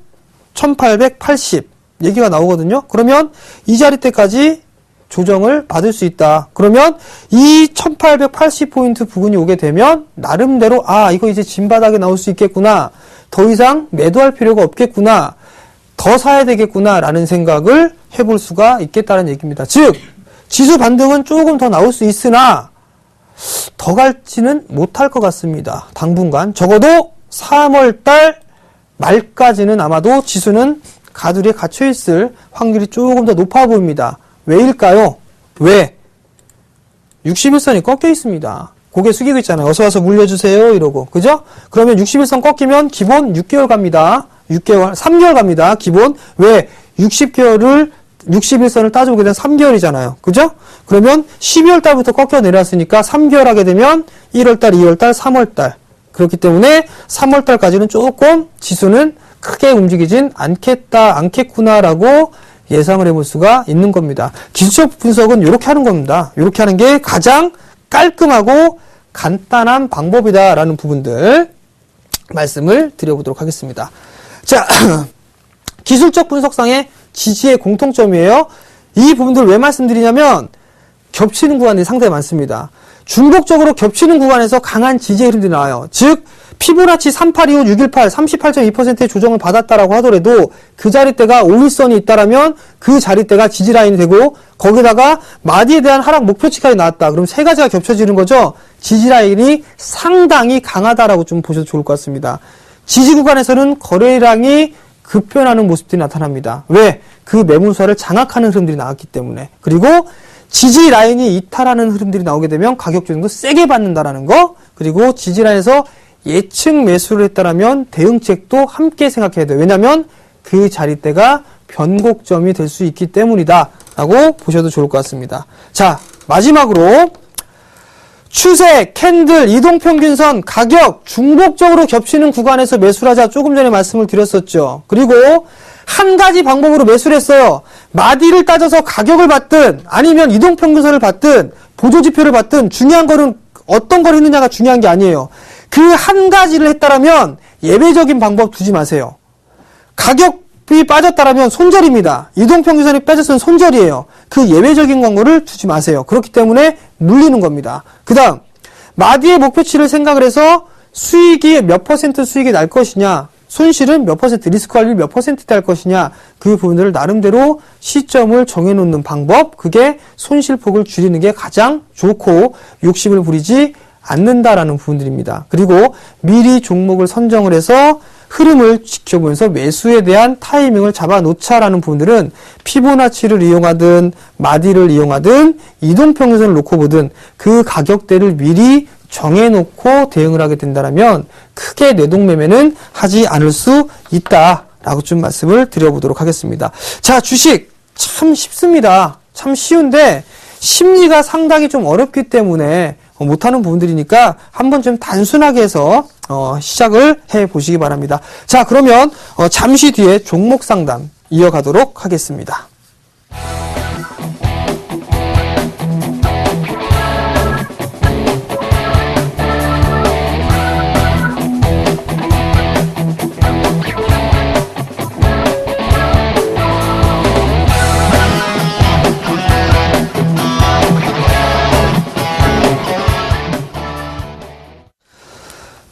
1880 얘기가 나오거든요. 그러면 이 자리대까지 조정을 받을 수 있다. 그러면 이 1880포인트 부근이 오게 되면 나름대로 이거 이제 진바닥에 나올 수 있겠구나. 더 이상 매도할 필요가 없겠구나. 더 사야 되겠구나 라는 생각을 해볼 수가 있겠다는 얘기입니다. 즉 지수 반등은 조금 더 나올 수 있으나 더 갈지는 못할 것 같습니다. 당분간 적어도 3월달 말까지는 아마도 지수는 가두리에 갇혀있을 확률이 조금 더 높아 보입니다. 왜일까요? 왜? 61선이 꺾여 있습니다. 고개 숙이고 있잖아요. 어서 와서 물려주세요 이러고. 그죠? 그러면 61선 꺾이면 기본 6개월 갑니다. 3개월 갑니다. 기본. 왜? 61선을 따져보게 되면 3개월이잖아요. 그죠? 그러면 12월 달부터 꺾여 내렸으니까 3개월 하게 되면 1월 달, 2월 달, 3월 달. 그렇기 때문에 3월 달까지는 조금 지수는 크게 움직이진 않겠구나라고 예상을 해볼 수가 있는 겁니다. 기술적 분석은 이렇게 하는 겁니다. 이렇게 하는 게 가장 깔끔하고 간단한 방법이다라는 부분들 말씀을 드려보도록 하겠습니다. 자, 기술적 분석상의 지지의 공통점이에요. 이 부분들 왜 말씀드리냐면 겹치는 구간이 상당히 많습니다. 중복적으로 겹치는 구간에서 강한 지지의 흐름들이 나와요. 즉 피보나치 3825, 618, 38.2%의 조정을 받았다라고 하더라도 그 자리대가 5일선이 있다라면 그 자리대가 지지라인이 되고 거기다가 마디에 대한 하락 목표치까지 나왔다. 그럼 세 가지가 겹쳐지는 거죠. 지지라인이 상당히 강하다라고 좀 보셔도 좋을 것 같습니다. 지지 구간에서는 거래량이 급변하는 모습들이 나타납니다. 왜? 그 매물선을 장악하는 흐름들이 나왔기 때문에. 그리고 지지 라인이 이탈하는 흐름들이 나오게 되면 가격 조정도 세게 받는다라는 거. 그리고 지지 라인에서 예측 매수를 했다라면 대응책도 함께 생각해야 돼요. 왜냐하면 그 자리대가 변곡점이 될 수 있기 때문이다 라고 보셔도 좋을 것 같습니다. 자, 마지막으로 추세, 캔들, 이동평균선, 가격 중복적으로 겹치는 구간에서 매수를 하자 조금 전에 말씀을 드렸었죠. 그리고 한 가지 방법으로 매수를 했어요. 마디를 따져서 가격을 받든 아니면 이동평균선을 받든 보조지표를 받든 중요한 거는 어떤 걸 했느냐가 중요한 게 아니에요. 그 한 가지를 했다라면 예외적인 방법 두지 마세요. 가격 이 빠졌다라면 손절입니다. 이동평균선이 빠졌으면 손절이에요. 그 예외적인 광고를 두지 마세요. 그렇기 때문에 물리는 겁니다. 그 다음 마디의 목표치를 생각을 해서 수익이 몇 퍼센트 수익이 날 것이냐, 손실은 몇 퍼센트, 리스크 관리 몇 퍼센트 할 것이냐, 그 부분들을 나름대로 시점을 정해놓는 방법, 그게 손실폭을 줄이는 게 가장 좋고 욕심을 부리지 않는다라는 부분들입니다. 그리고 미리 종목을 선정을 해서 흐름을 지켜보면서 매수에 대한 타이밍을 잡아놓자라는 부분들은 피보나치를 이용하든 마디를 이용하든 이동평균선을 놓고 보든 그 가격대를 미리 정해놓고 대응을 하게 된다면 크게 뇌동매매는 하지 않을 수 있다라고 좀 말씀을 드려보도록 하겠습니다. 자, 주식 참 쉽습니다. 참 쉬운데 심리가 상당히 좀 어렵기 때문에 못하는 부분들이니까 한번 좀 단순하게 해서 시작을 해보시기 바랍니다. 자, 그러면 잠시 뒤에 종목 상담 이어가도록 하겠습니다.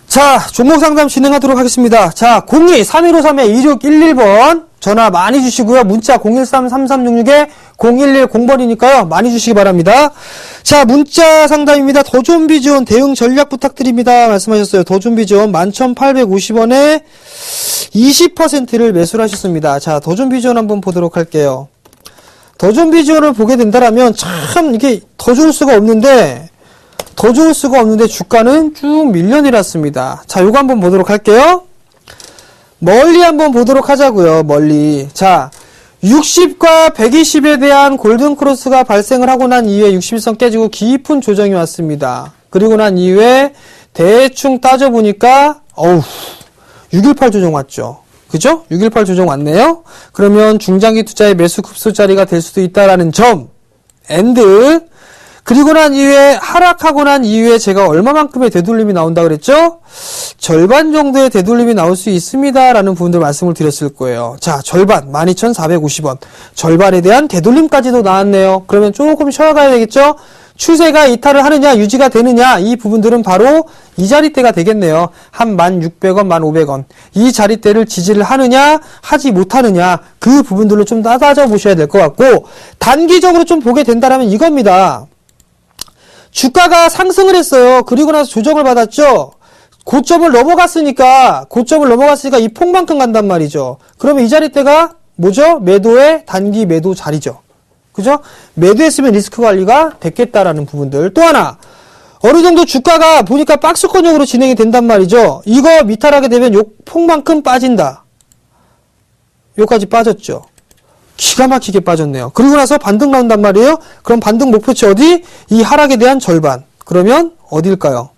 자, 종목 상담 진행하도록 하겠습니다. 자, 02-3153-2611번 전화 많이 주시고요. 문자 013-3366-0110번이니까요. 많이 주시기 바랍니다. 자, 문자 상담입니다. 더존비즈원 대응 전략 부탁드립니다. 말씀하셨어요. 더존비즈원 11,850원에 20%를 매수를 하셨습니다. 자, 더존비즈원 한번 보도록 할게요. 더존비즈원을 보게 된다면 참 이게 더 좋을 수가 없는데 주가는 쭉 밀려내렸습니다. 자, 요거 한번 보도록 할게요. 멀리 한번 보도록 하자고요. 멀리. 자, 60과 120에 대한 골든크로스가 발생을 하고 난 이후에 61선 깨지고 깊은 조정이 왔습니다. 그리고 난 이후에 대충 따져보니까 618 조정 왔죠. 그죠? 618 조정 왔네요. 그러면 중장기 투자의 매수 급소 자리가 될 수도 있다라는 점. 엔드. 그리고 난 이후에 하락하고 난 이후에 제가 얼마만큼의 되돌림이 나온다 그랬죠? 절반 정도의 되돌림이 나올 수 있습니다라는 부분들 말씀을 드렸을 거예요. 자, 절반 12,450원. 절반에 대한 되돌림까지도 나왔네요. 그러면 조금 쉬어가야 되겠죠? 추세가 이탈을 하느냐 유지가 되느냐 이 부분들은 바로 이 자리대가 되겠네요. 한 1,600원, 1,500원. 이 자리대를 지지를 하느냐 하지 못하느냐 그 부분들로 좀 따져 보셔야 될 것 같고 단기적으로 좀 보게 된다면 이겁니다. 주가가 상승을 했어요. 그리고 나서 조정을 받았죠. 고점을 넘어갔으니까 이 폭만큼 간단 말이죠. 그러면 이 자리대가 뭐죠? 매도의 단기 매도 자리죠. 그죠? 매도했으면 리스크 관리가 됐겠다라는 부분들. 또 하나 어느 정도 주가가 보니까 박스권형으로 진행이 된단 말이죠. 이거 미탈하게 되면 요 폭만큼 빠진다. 요까지 빠졌죠. 기가 막히게 빠졌네요. 그리고 나서 반등 나온단 말이에요. 그럼 반등 목표치 어디? 이 하락에 대한 절반. 그러면 어딜까요?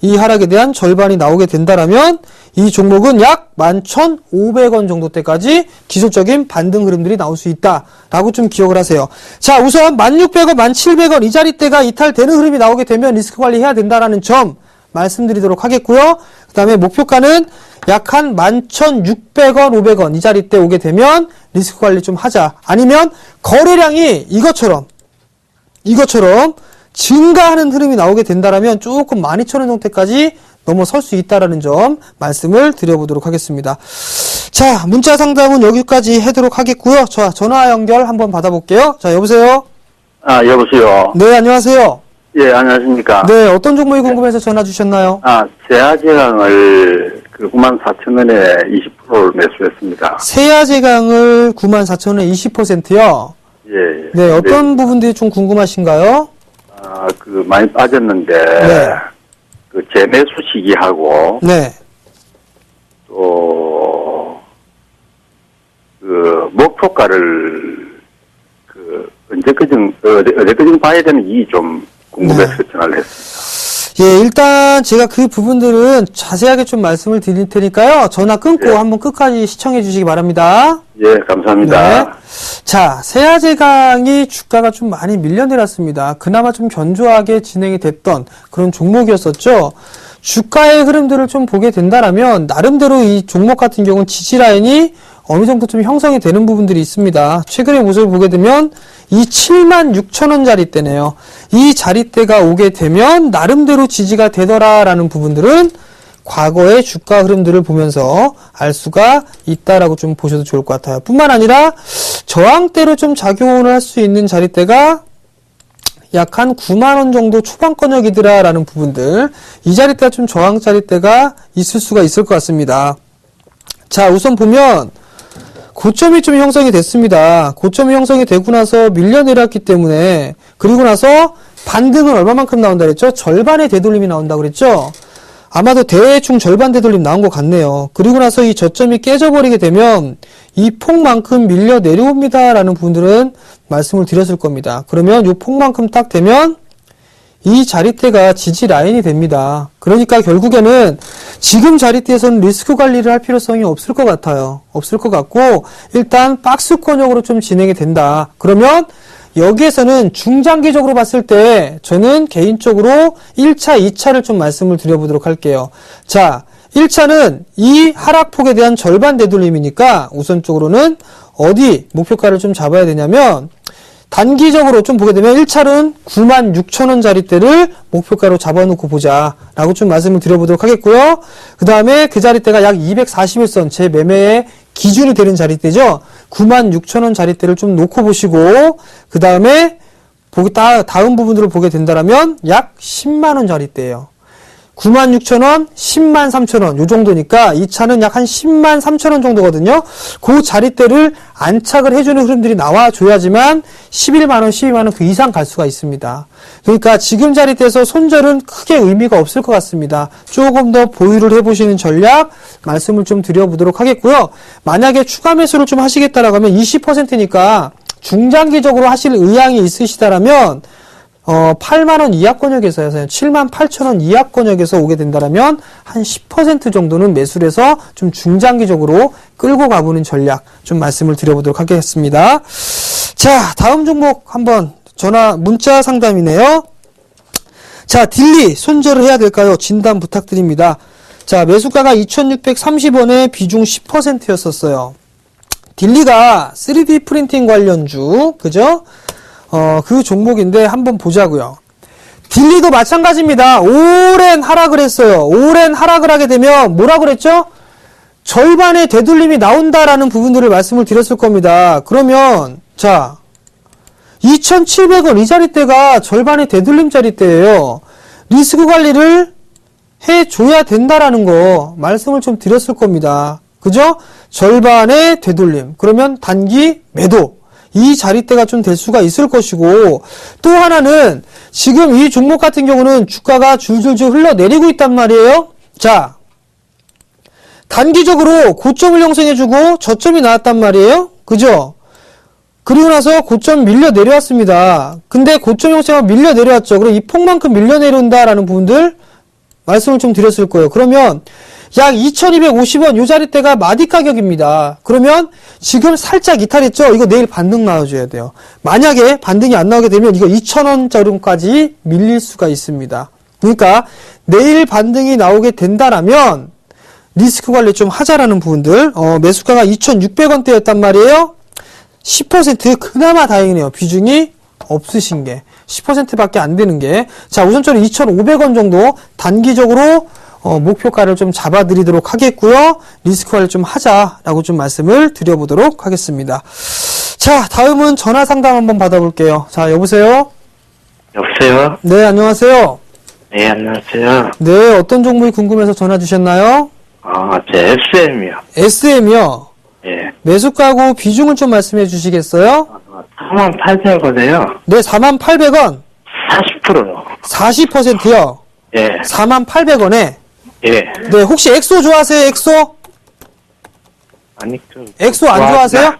이 하락에 대한 절반이 나오게 된다라면 이 종목은 약 11,500원 정도 때까지 지속적인 반등 흐름들이 나올 수 있다라고 좀 기억을 하세요. 자, 우선 1,600원, 1,700원 이 자리대가 이탈되는 흐름이 나오게 되면 리스크 관리해야 된다라는 점 말씀드리도록 하겠고요. 그 다음에 목표가는 약 한 11,600원, 500원 이 자리대 오게 되면 리스크 관리 좀 하자. 아니면 거래량이 이것처럼 증가하는 흐름이 나오게 된다면 조금 12,000원 정도까지 넘어설 수 있다라는 점 말씀을 드려보도록 하겠습니다. 자, 문자 상담은 여기까지 하도록 하겠고요. 자, 전화 연결 한번 받아볼게요. 자, 여보세요? 아, 여보세요? 네, 안녕하세요. 예, 안녕하십니까? 네, 어떤 종목이 궁금해서 전화 주셨나요? 아, 세아제강을 94,000원에 20%를 매수했습니다. 세아제강을 94,000원에 20%요? 예. 네, 어떤 부분들이 좀 궁금하신가요? 아, 많이 빠졌는데, 네. 재매수 시기하고, 네. 또, 목표가를, 언제까지 봐야 되는지 좀 궁금해서 전화를 했습니다. 예, 일단 제가 그 부분들은 자세하게 좀 말씀을 드릴 테니까요. 전화 끊고 예. 한번 끝까지 시청해 주시기 바랍니다. 예, 감사합니다. 네. 자, 세아제강이 주가가 좀 많이 밀려내렸습니다. 그나마 좀 견조하게 진행이 됐던 그런 종목이었었죠. 주가의 흐름들을 좀 보게 된다라면 나름대로 이 종목 같은 경우는 지지라인이 어느 정도 좀 형성이 되는 부분들이 있습니다. 최근의 모습을 보게 되면 이 76,000원 자리대네요. 이 자리대가 오게 되면 나름대로 지지가 되더라라는 부분들은 과거의 주가 흐름들을 보면서 알 수가 있다라고 좀 보셔도 좋을 것 같아요. 뿐만 아니라 저항대로 좀 작용을 할 수 있는 자리대가 약 한 9만원 정도 초반권역이더라라는 부분들, 이 자리대가 좀 저항 자리대가 있을 수가 있을 것 같습니다. 자, 우선 보면 고점이 좀 형성이 됐습니다. 고점이 형성이 되고 나서 밀려 내렸기 때문에, 그리고 나서 반등은 얼마만큼 나온다 그랬죠? 절반의 되돌림이 나온다 그랬죠? 아마도 대충 절반 되돌림 나온 것 같네요. 그리고 나서 이 저점이 깨져버리게 되면 이 폭만큼 밀려 내려옵니다라는 부분들은 말씀을 드렸을 겁니다. 그러면 이 폭만큼 딱 되면 이 자리대가 지지 라인이 됩니다. 그러니까 결국에는 지금 자리대에서는 리스크 관리를 할 필요성이 없을 것 같아요. 없을 것 같고 일단 박스권역으로 좀 진행이 된다. 그러면 여기에서는 중장기적으로 봤을 때 저는 개인적으로 1차, 2차를 좀 말씀을 드려보도록 할게요. 자, 1차는 이 하락폭에 대한 절반 되돌림이니까 우선적으로는 어디 목표가를 좀 잡아야 되냐면 단기적으로 좀 보게 되면 1차는 96,000원 자리대를 목표가로 잡아놓고 보자 라고 좀 말씀을 드려보도록 하겠고요. 그 다음에 그 자리대가 약 241선 제 매매의 기준이 되는 자리대죠. 96,000원 자리대를 좀 놓고 보시고 그 다음에 다음 부분들을 보게 된다면 약 10만원 자리대예요. 96,000원, 103,000원 요 정도니까 이 차는 약 한 103,000원 정도거든요. 그 자리대를 안착을 해주는 흐름들이 나와줘야지만 11만원, 12만원 그 이상 갈 수가 있습니다. 그러니까 지금 자리대에서 손절은 크게 의미가 없을 것 같습니다. 조금 더 보유를 해보시는 전략 말씀을 좀 드려보도록 하겠고요. 만약에 추가 매수를 좀 하시겠다라고 하면 20%니까 중장기적으로 하실 의향이 있으시다라면 8만원 이하권역에서 해서 78,000원 이하권역에서 오게 된다면 한 10% 정도는 매수를 해서 좀 중장기적으로 끌고 가보는 전략 좀 말씀을 드려보도록 하겠습니다. 자, 다음 종목 한번 문자 상담이네요. 자, 딜리 손절을 해야 될까요? 진단 부탁드립니다. 자, 매수가가 2,630원에 비중 10%였었어요. 딜리가 3D 프린팅 관련주, 그죠? 그 종목인데 한번 보자고요. 딜리도 마찬가지입니다. 오랜 하락을 했어요. 오랜 하락을 하게 되면 뭐라고 그랬죠? 절반의 되돌림이 나온다라는 부분들을 말씀을 드렸을 겁니다. 그러면 자 2,700원 이 자리대가 절반의 되돌림 자리대예요. 리스크 관리를 해줘야 된다라는 거 말씀을 좀 드렸을 겁니다. 그죠? 절반의 되돌림. 그러면 단기 매도. 이 자리대가 좀 될 수가 있을 것이고 또 하나는 지금 이 종목 같은 경우는 주가가 줄줄줄 흘러내리고 있단 말이에요. 자, 단기적으로 고점을 형성해주고 저점이 나왔단 말이에요. 그죠? 그리고 나서 고점 밀려 내려왔습니다. 근데 고점 형성하고 밀려 내려왔죠. 그럼 이 폭만큼 밀려 내려온다라는 부분들 말씀을 좀 드렸을 거예요. 그러면 약 2,250원 요 자리대가 마디 가격입니다. 그러면 지금 살짝 이탈했죠? 이거 내일 반등 나와줘야 돼요. 만약에 반등이 안 나오게 되면 이거 2,000원짜리까지 밀릴 수가 있습니다. 그러니까 내일 반등이 나오게 된다라면 리스크 관리 좀 하자라는 부분들. 매수가가 2,600원대였단 말이에요. 10% 그나마 다행이네요. 비중이 없으신 게 10%밖에 안 되는 게. 자, 우선적으로 2,500원 정도 단기적으로 목표가를 좀 잡아드리도록 하겠고요. 리스크 관리 좀 하자라고 좀 말씀을 드려보도록 하겠습니다. 자, 다음은 전화 상담 한번 받아볼게요. 자, 여보세요? 여보세요? 네, 안녕하세요. 네, 안녕하세요. 네, 어떤 종목이 궁금해서 전화 주셨나요? 제 SM이요. SM이요? 예. 매수가고 비중을 좀 말씀해 주시겠어요? 48,000원이요. 네, 48,000원. 40%요. 40%요? 예. 48,000원에. 예. 네, 혹시 엑소 좋아하세요, 엑소? 아니, 좀. 엑소 안 좋아하세요?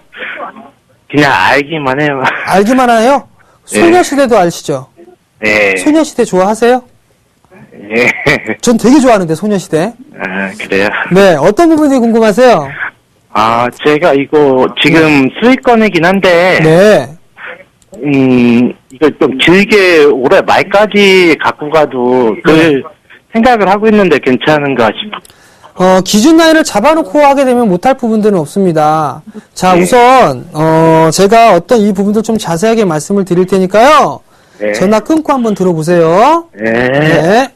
그냥 알기만 해요. 알기만 해요? 소녀시대도 아시죠? 예. 소녀시대 좋아하세요? 예. 전 되게 좋아하는데, 소녀시대. 그래요? 네, 어떤 부분이 궁금하세요? 제가 이거 지금 수익권이긴 한데. 네. 이거 좀 길게 올해 말까지 갖고 가도 생각을 하고 있는데 괜찮은가 싶어. 기준 라인을 잡아놓고 하게 되면 못할 부분들은 없습니다. 자, 네. 우선, 제가 어떤 이 부분들 좀 자세하게 말씀을 드릴 테니까요. 네. 전화 끊고 한번 들어보세요. 네. 네.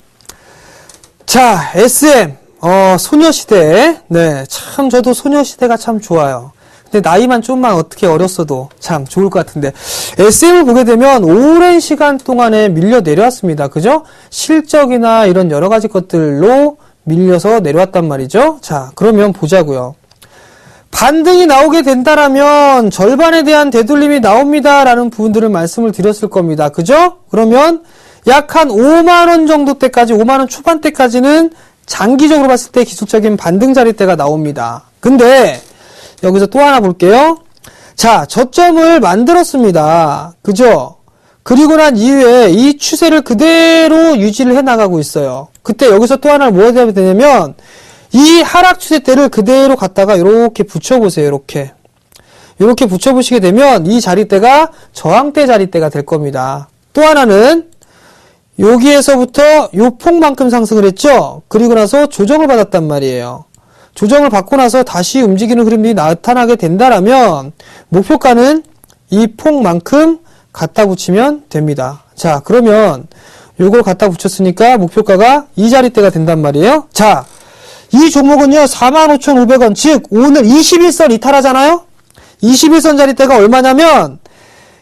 자, SM, 소녀시대. 네, 참, 저도 소녀시대가 참 좋아요. 근데 나이만 좀만 어떻게 어렸어도 참 좋을 것 같은데. SM을 보게 되면 오랜 시간 동안에 밀려 내려왔습니다. 그죠? 실적이나 이런 여러 가지 것들로 밀려서 내려왔단 말이죠. 자, 그러면 보자고요. 반등이 나오게 된다라면 절반에 대한 되돌림이 나옵니다라는 부분들을 말씀을 드렸을 겁니다. 그죠? 그러면 약 한 5만원 정도 때까지, 5만원 초반대까지는 장기적으로 봤을 때 기술적인 반등 자리대가 나옵니다. 근데 여기서 또 하나 볼게요. 자, 저점을 만들었습니다. 그죠? 그리고 난 이후에 이 추세를 그대로 유지를 해 나가고 있어요. 그때 여기서 또 하나를 뭐 해야 되냐면 이 하락 추세대를 그대로 갖다가 이렇게 붙여보세요. 이렇게 붙여보시게 되면 이 자리대가 저항대 자리대가 될 겁니다. 또 하나는 여기에서부터 요 폭만큼 상승을 했죠. 그리고 나서 조정을 받았단 말이에요. 조정을 받고 나서 다시 움직이는 흐름이 나타나게 된다라면 목표가는 이 폭만큼 갖다 붙이면 됩니다. 자, 그러면 요걸 갖다 붙였으니까 목표가가 이 자리대가 된단 말이에요. 자, 이 종목은요 45,500원, 즉 오늘 21선 이탈하잖아요. 21선 자리대가 얼마냐면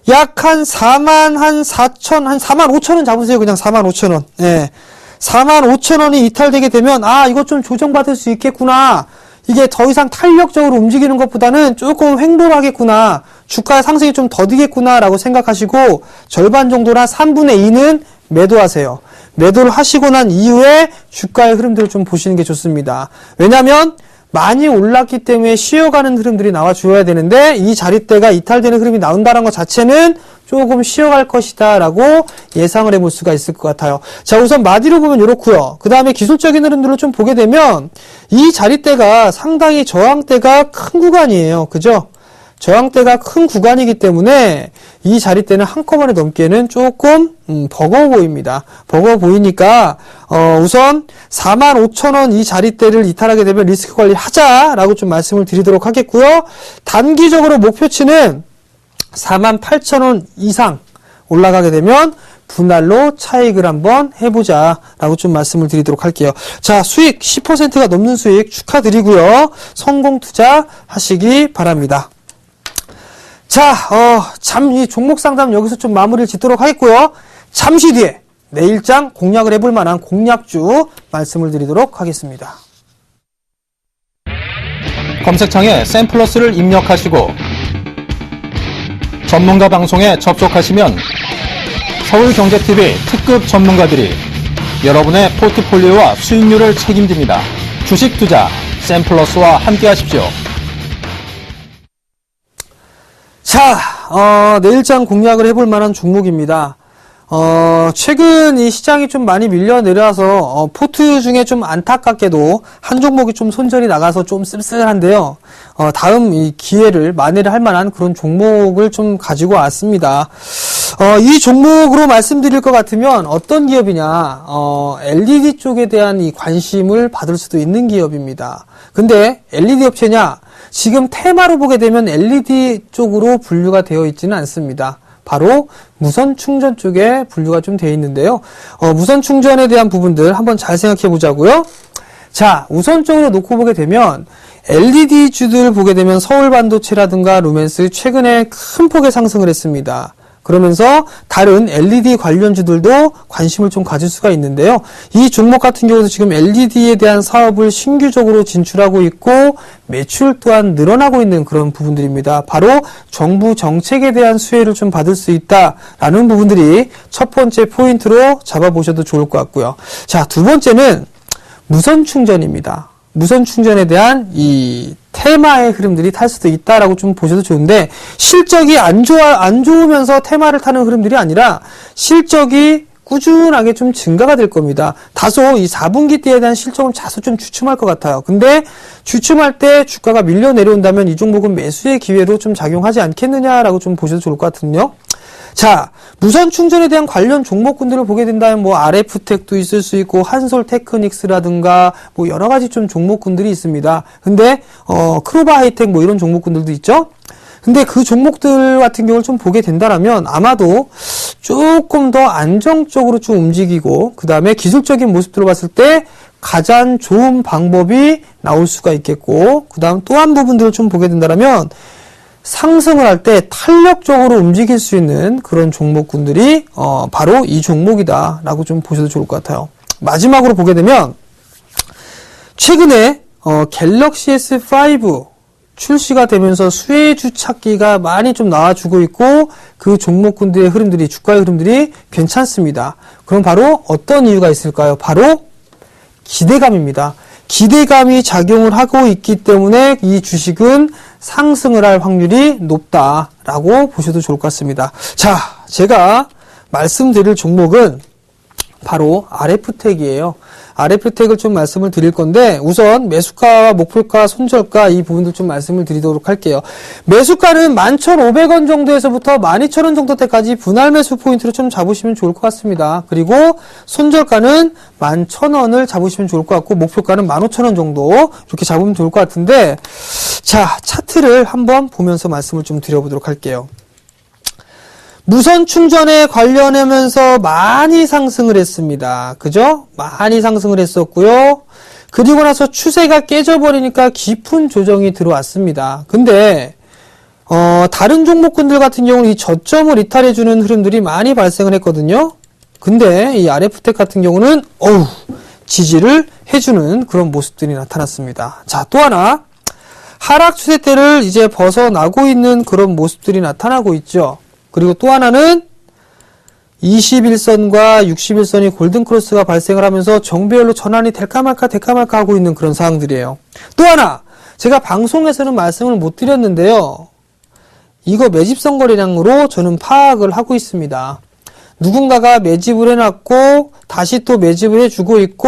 약 한 45,000원 잡으세요. 그냥 45,000원. 예. 45,000원이 이탈되게 되면 이거 좀 조정받을 수 있겠구나. 이게 더 이상 탄력적으로 움직이는 것보다는 조금 횡보하겠구나. 주가 상승이 좀 더디겠구나 라고 생각하시고 절반 정도나 3분의 2는 매도하세요. 매도를 하시고 난 이후에 주가의 흐름들을 좀 보시는 게 좋습니다. 왜냐하면 많이 올랐기 때문에 쉬어가는 흐름들이 나와줘야 되는데 이 자리대가 이탈되는 흐름이 나온다는 것 자체는 조금 쉬어갈 것이다 라고 예상을 해볼 수가 있을 것 같아요. 자, 우선 마디로 보면 이렇고요. 그 다음에 기술적인 흐름들을 좀 보게 되면 이 자리대가 상당히 저항대가 큰 구간이에요. 그죠? 저항대가 큰 구간이기 때문에 이 자리대는 한꺼번에 넘기에는 조금 버거워 보입니다. 버거워 보이니까 우선 45,000원 이 자리대를 이탈하게 되면 리스크 관리 하자라고 좀 말씀을 드리도록 하겠고요. 단기적으로 목표치는 48,000원 이상 올라가게 되면 분할로 차익을 한번 해보자 라고 좀 말씀을 드리도록 할게요. 자, 수익 10%가 넘는 수익 축하드리고요. 성공 투자 하시기 바랍니다. 자, 이 종목 상담 여기서 좀 마무리를 짓도록 하겠고요. 잠시 뒤에 내일장 공략을 해볼 만한 공략주 말씀을 드리도록 하겠습니다. 검색창에 샘플러스를 입력하시고 전문가 방송에 접속하시면 서울경제TV 특급 전문가들이 여러분의 포트폴리오와 수익률을 책임집니다. 주식 투자 샘플러스와 함께 하십시오. 자, 내일장 공략을 해볼 만한 종목입니다. 최근 이 시장이 좀 많이 밀려 내려와서, 포트 중에 좀 안타깝게도 한 종목이 좀 손절이 나가서 좀 씁쓸한데요. 다음 이 기회를 만회를 할 만한 그런 종목을 좀 가지고 왔습니다. 이 종목으로 말씀드릴 것 같으면 어떤 기업이냐, LED 쪽에 대한 이 관심을 받을 수도 있는 기업입니다. 근데 LED 업체냐? 지금 테마로 보게 되면 LED 쪽으로 분류가 되어 있지는 않습니다. 바로 무선 충전 쪽에 분류가 좀 되어 있는데요. 무선 충전에 대한 부분들 한번 잘 생각해 보자고요. 자, 우선적으로 놓고 보게 되면 LED 주들 보게 되면 서울반도체라든가 루멘스 최근에 큰 폭의 상승을 했습니다. 그러면서 다른 LED 관련주들도 관심을 좀 가질 수가 있는데요. 이 종목 같은 경우도 지금 LED에 대한 사업을 신규적으로 진출하고 있고 매출 또한 늘어나고 있는 그런 부분들입니다. 바로 정부 정책에 대한 수혜를 좀 받을 수 있다라는 부분들이 첫 번째 포인트로 잡아보셔도 좋을 것 같고요. 자, 두 번째는 무선 충전입니다. 무선 충전에 대한 이 테마의 흐름들이 탈 수도 있다라고 좀 보셔도 좋은데, 실적이 안 좋으면서 테마를 타는 흐름들이 아니라 실적이 꾸준하게 좀 증가가 될 겁니다. 다소 이 4분기 때에 대한 실적은 다소 좀 주춤할 것 같아요. 근데 주춤할 때 주가가 밀려 내려온다면 이 종목은 매수의 기회로 좀 작용하지 않겠느냐라고 좀 보셔도 좋을 것 같은데요. 자, 무선 충전에 대한 관련 종목군들을 보게 된다면 뭐 RF텍도 있을 수 있고 한솔테크닉스라든가 뭐 여러 가지 좀 종목군들이 있습니다. 근데 크로바 하이텍 뭐 이런 종목군들도 있죠. 근데 그 종목들 같은 경우를 좀 보게 된다라면 아마도 조금 더 안정적으로 좀 움직이고 그 다음에 기술적인 모습들을 봤을 때 가장 좋은 방법이 나올 수가 있겠고 그 다음 또 한 부분들을 좀 보게 된다라면 상승을 할 때 탄력적으로 움직일 수 있는 그런 종목군들이 바로 이 종목이다 라고 좀 보셔도 좋을 것 같아요. 마지막으로 보게 되면 최근에 갤럭시 S5 출시가 되면서 수혜주 찾기가 많이 좀 나와주고 있고 그 종목군들의 흐름들이 주가의 흐름들이 괜찮습니다. 그럼 바로 어떤 이유가 있을까요? 바로 기대감입니다. 기대감이 작용을 하고 있기 때문에 이 주식은 상승을 할 확률이 높다라고 보셔도 좋을 것 같습니다. 자, 제가 말씀드릴 종목은 바로 RF텍이에요. RF텍을 좀 말씀을 드릴 건데 우선 매수가와 목표가, 손절가 이 부분들 좀 말씀을 드리도록 할게요. 매수가는 11,500원 정도에서부터 12,000원 정도 때까지 분할 매수 포인트로 좀 잡으시면 좋을 것 같습니다. 그리고 손절가는 11,000원을 잡으시면 좋을 것 같고 목표가는 15,000원 정도 이렇게 잡으면 좋을 것 같은데 자, 차트를 한번 보면서 말씀을 좀 드려보도록 할게요. 무선 충전에 관련하면서 많이 상승을 했습니다. 그죠? 많이 상승을 했었고요. 그리고 나서 추세가 깨져버리니까 깊은 조정이 들어왔습니다. 근데 다른 종목군들 같은 경우는 이 저점을 이탈해주는 흐름들이 많이 발생을 했거든요. 근데 이 RF텍 같은 경우는 지지를 해주는 그런 모습들이 나타났습니다. 자, 또 하나 하락 추세대를 이제 벗어나고 있는 그런 모습들이 나타나고 있죠. 그리고 또 하나는 21선과 61선이 골든크로스가 발생을 하면서 정배열로 전환이 될까 말까 하고 있는 그런 상황들이에요. 또 하나 제가 방송에서는 말씀을 못 드렸는데요. 이거 매집선 거래량으로 저는 파악을 하고 있습니다. 누군가가 매집을 해놨고 다시 또 매집을 해주고 있고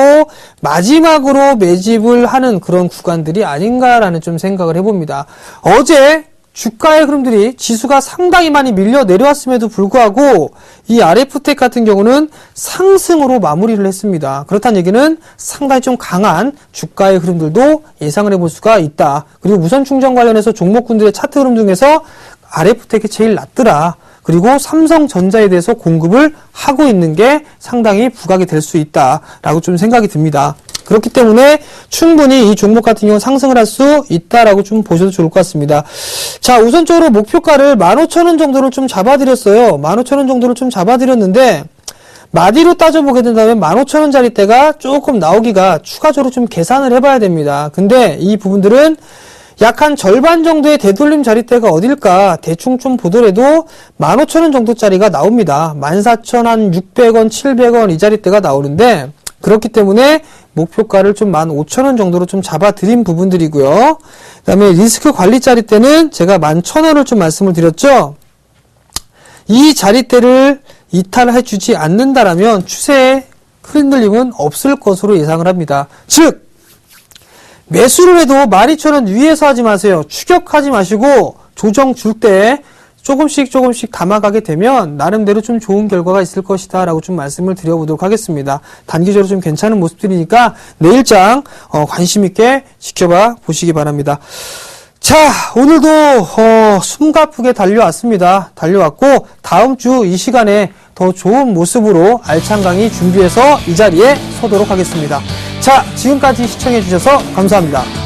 마지막으로 매집을 하는 그런 구간들이 아닌가라는 좀 생각을 해봅니다. 어제 주가의 흐름들이 지수가 상당히 많이 밀려 내려왔음에도 불구하고 이 RF텍 같은 경우는 상승으로 마무리를 했습니다. 그렇다는 얘기는 상당히 좀 강한 주가의 흐름들도 예상을 해볼 수가 있다. 그리고 무선 충전 관련해서 종목군들의 차트 흐름 중에서 RF텍이 제일 낫더라. 그리고 삼성전자에 대해서 공급을 하고 있는 게 상당히 부각이 될 수 있다라고 좀 생각이 듭니다. 그렇기 때문에 충분히 이 종목 같은 경우 상승을 할 수 있다라고 좀 보셔도 좋을 것 같습니다. 자, 우선적으로 목표가를 15,000원 정도를 좀 잡아드렸어요. 15,000원 정도를 좀 잡아드렸는데 마디로 따져보게 된다면 15,000원짜리 대가 조금 나오기가 추가적으로 좀 계산을 해봐야 됩니다. 근데 이 부분들은 약 한 절반 정도의 되돌림 자리대가 어딜까 대충 좀 보더라도 15,000원 정도짜리가 나옵니다. 14,600원, 700원 이 자리대가 나오는데 그렇기 때문에 목표가를 좀 15,000원 정도로 좀 잡아드린 부분들이고요. 그 다음에 리스크 관리 자리대는 제가 11,000원을 좀 말씀을 드렸죠. 이 자리대를 이탈해주지 않는다라면 추세의 흔들림은 없을 것으로 예상을 합니다. 즉 매수를 해도 12,000원 위에서 하지 마세요. 추격하지 마시고 조정 줄 때 조금씩 담아가게 되면 나름대로 좀 좋은 결과가 있을 것이다 라고 좀 말씀을 드려보도록 하겠습니다. 단기적으로 좀 괜찮은 모습들이니까 내일장 관심 있게 지켜봐 보시기 바랍니다. 자, 오늘도 숨가쁘게 달려왔습니다. 달려왔고 다음 주 이 시간에 더 좋은 모습으로 알찬 강의 준비해서 이 자리에 서도록 하겠습니다. 자, 지금까지 시청해 주셔서 감사합니다.